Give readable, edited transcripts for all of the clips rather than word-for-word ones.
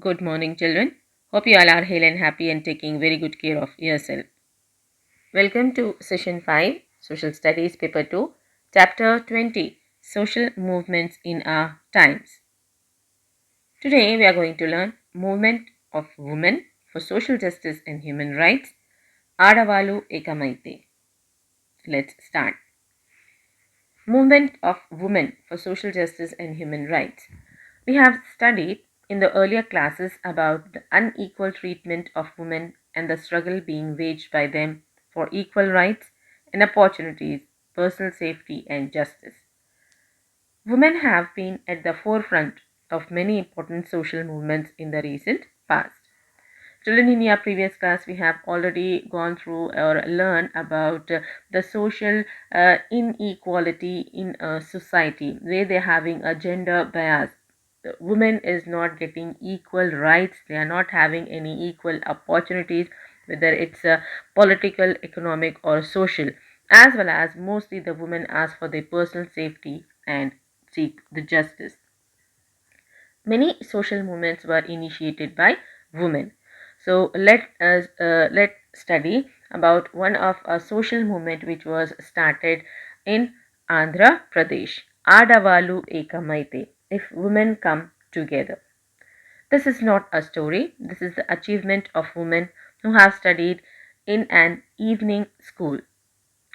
Good morning, children. Hope you all are hale and happy and taking very good care of yourself. Welcome to Session 5, Social Studies, Paper 2, Chapter 20, Social Movements in Our Times. Today we are going to learn Movement of Women for Social Justice and Human Rights, Adavalu Ekamaite. Let's start. Movement of Women for Social Justice and Human Rights. We have studied in the earlier classes about the unequal treatment of women and the struggle being waged by them for equal rights and opportunities, personal safety, and justice. Women have been at the forefront of many important social movements in the recent past. Children, in your previous class, we have already gone through or learned about the social inequality in a society where they're having a gender bias. The women is not getting equal rights, they are not having any equal opportunities, whether it's political, economic, or social, as well as mostly the women ask for their personal safety and seek the justice. Many social movements were initiated by women. So let study about one of a social movement which was started in Andhra Pradesh. Adavalu Ekamaite. If women come together. This is not a story. This is the achievement of women who have studied in an evening school.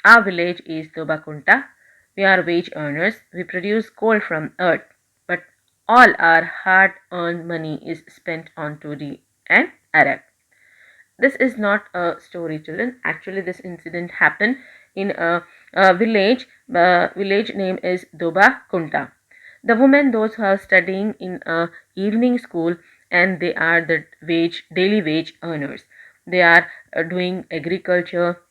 Our village is Tobakunta. We are wage earners. We produce coal from earth. But all our hard earned money is spent on toddy and arak. This is not a story, children. Actually, this incident happened in a village. The village name is Doba Kunta. The women, those who are studying in a evening school, and they are the daily wage earners. They are doing agriculture,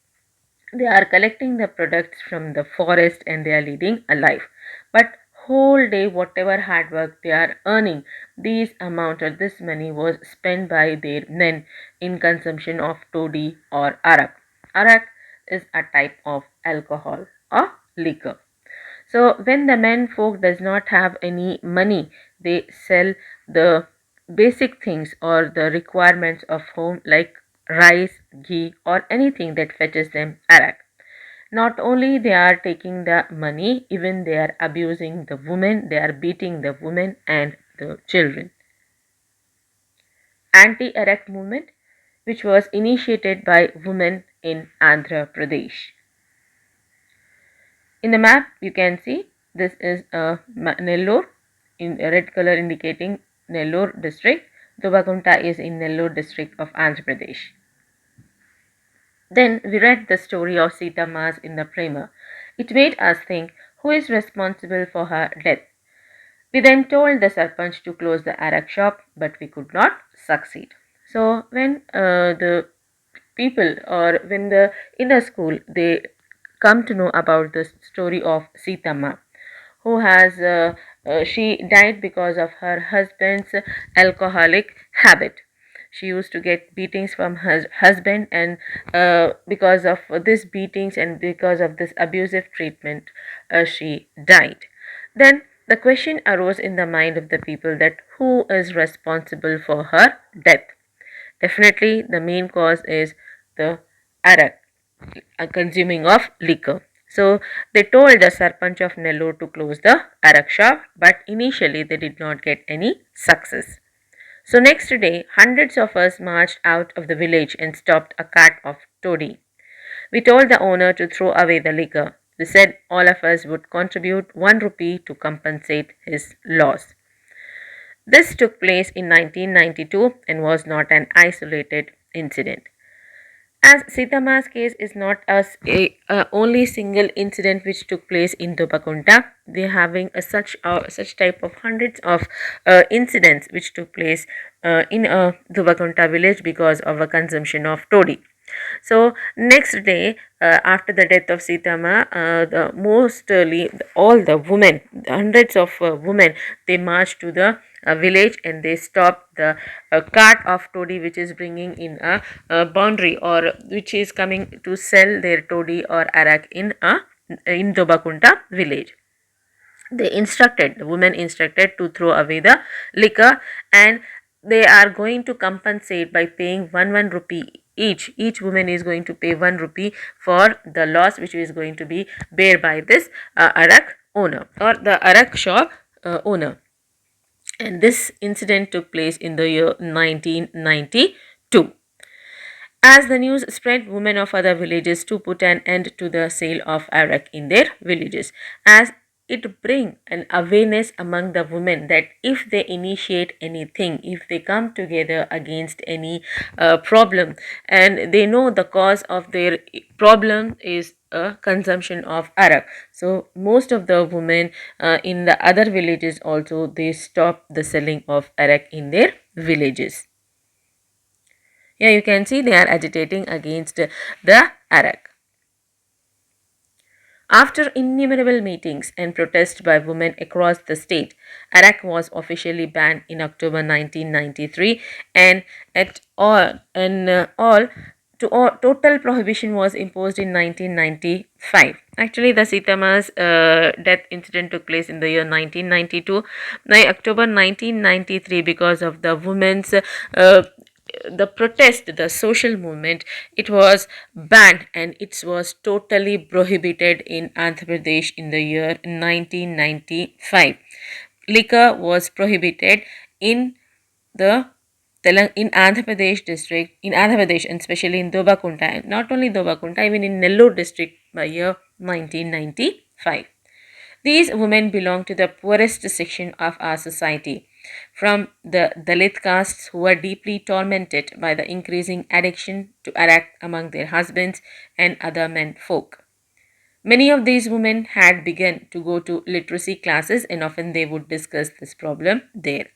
they are collecting the products from the forest and they are leading a life. But whole day whatever hard work they are earning, these amount or this money was spent by their men in consumption of toddy or arak. Arak is a type of alcohol or liquor. So when the men folk does not have any money, they sell the basic things or the requirements of home like rice, ghee or anything that fetches them arak. Not only they are taking the money, even they are abusing the women, they are beating the women and the children. Anti-arak movement which was initiated by women in Andhra Pradesh. In the map, you can see this is Nellore in red color indicating Nellore district. Dobagunta is in Nellore district of Andhra Pradesh. Then we read the story of Sita Mas in the primer. It made us think who is responsible for her death. We then told the Sarpanch to close the arak shop, but we could not succeed. So when the people or when the inner school they come to know about the story of Sitama, who has she died because of her husband's alcoholic habit. She used to get beatings from her husband, and because of this beatings and because of this abusive treatment, she died. Then the question arose in the mind of the people that who is responsible for her death. Definitely, the main cause is the arak, consuming of liquor. So they told the Sarpanch of Nellore to close the arak shop, but initially they did not get any success. So next day, hundreds of us marched out of the village and stopped a cart of toddy. We told the owner to throw away the liquor. We said all of us would contribute 1 rupee to compensate his loss. This took place in 1992 and was not an isolated incident. As Sitama's case is not a only single incident which took place in Dobakunta, they are having such type of hundreds of incidents which took place in Dobakunta village because of a consumption of toddy. So next day, after the death of Sitama, the mostly all the women, hundreds of women, they marched to the village and they stopped the cart of toddy which is bringing in a boundary or which is coming to sell their toddy or arak in Dobakunta village. The women instructed to throw away the liquor, and they are going to compensate by paying one rupee each. Each woman is going to pay 1 rupee for the loss which is going to be bear by this arak owner or the arak shop owner. And this incident took place in the year 1992. As the news spread, women of other villages to put an end to the sale of arak in their villages, as it bring an awareness among the women that if they initiate anything, if they come together against any problem, and they know the cause of their problem is a consumption of arak, so most of the women in the other villages also they stop the selling of arak in their villages. Here you can see they are agitating against the arak. After innumerable meetings and protests by women across the state, arak was officially banned in October 1993, and at all and all total prohibition was imposed in 1995. Actually, the Sitama's death incident took place in the year 1992. By October 1993, because of the women's the protest, the social movement, it was banned and it was totally prohibited in Andhra Pradesh in the year 1995. Liquor was prohibited in the in Andhra Pradesh district, in Andhra Pradesh and especially in Dobakunta, and not only Dobakunta, even in Nellore district by year 1995. These women belong to the poorest section of our society, from the Dalit castes who were deeply tormented by the increasing addiction to arak among their husbands and other men folk. Many of these women had begun to go to literacy classes and often they would discuss this problem there.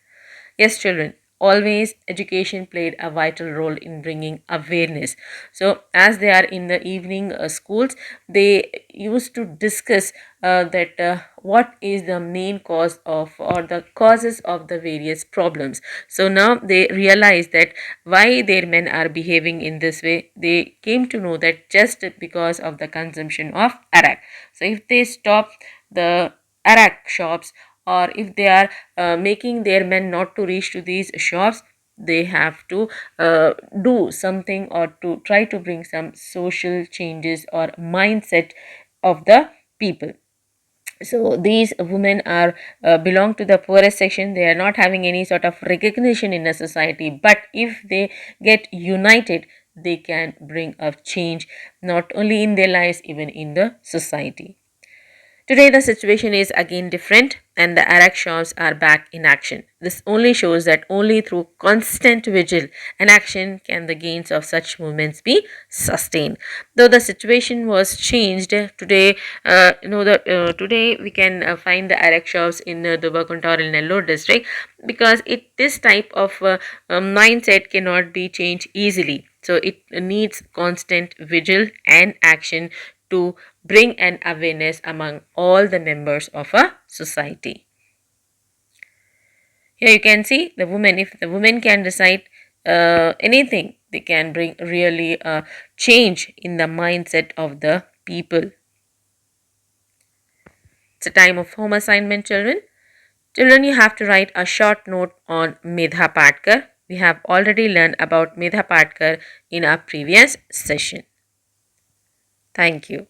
Yes, children, always education played a vital role in bringing awareness. So, as they are in the evening schools, they used to discuss that what is the main cause of or the causes of the various problems. So, now they realize that why their men are behaving in this way. They came to know that just because of the consumption of arak. So, if they stop the arak shops or if they are making their men not to reach to these shops, they have to do something or to try to bring some social changes or mindset of the people. So these women are belong to the poorest section. They are not having any sort of recognition in a society, but if they get united, they can bring a change not only in their lives, even in the society. Today, the situation is again different, and the arak shops are back in action. This only shows that only through constant vigil and action can the gains of such movements be sustained. Though the situation was changed today, today we can find the arak shops in the Bakuntar in Nellore district, because this type of mindset cannot be changed easily. So it needs constant vigil and action to bring an awareness among all the members of a society. Here you can see the women, if the women can recite anything, they can bring really a change in the mindset of the people. It's a time of home assignment, children. Children, you have to write a short note on Medha Patkar. We have already learned about Medha Patkar in our previous session. Thank you.